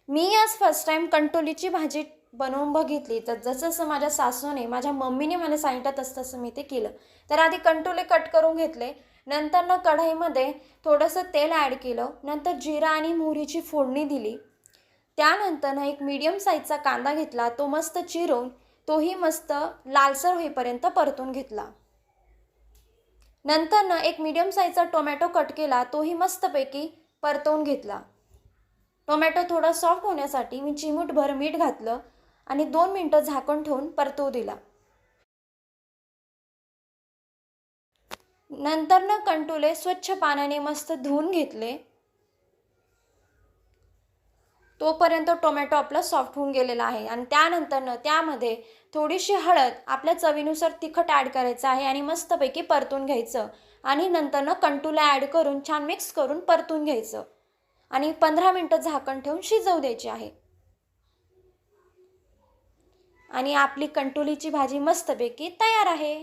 मी आज first time कंटोलीची भाजी बनवून बघितली. तर जसं माझ्या सासूने, माझ्या मम्मीने मला सांगितलं तसं मी ते केलं. तर आधी कंटोले कट करून घेतले. नंतर कढईमध्ये थोडंसं तेल ॲड केलं. नंतर जिरा आणि मोहरीची फोडणी दिली. त्यानंतर एक मीडियम साईजचा कांदा घेतला. तो मस्त चिरून तोही मस्त लालसर होईपर्यंत परतून घेतला. नंतर एक मीडियम साईजचा टोमॅटो कट केला. तोही मस्तपैकी परतवून घेतला. टोमॅटो थोडा सॉफ्ट होण्यासाठी मी चिमूटभर मीठ घातलं आणि 2 मिनिटं झाकण ठेवून परतवू दिला. नंतर कंटोले स्वच्छ पाण्याने मस्त धुवून घेतले. तोपर्यंत टोमॅटो आपला सॉफ्ट होऊन गेलेला आहे. आणि त्यानंतर त्यामध्ये थोडीशी हळद, आपल्या चवीनुसार तिखट ॲड करायचं आहे आणि मस्तपैकी परतून घ्यायचं. आणि नंतर कंटोला ॲड करून छान मिक्स करून परतून घ्यायचं आणि 15 मिनिटं झाकण ठेवून शिजवू द्यायची आहे. आणि आपली कंटोलीची भाजी मस्तपैकी तयार आहे.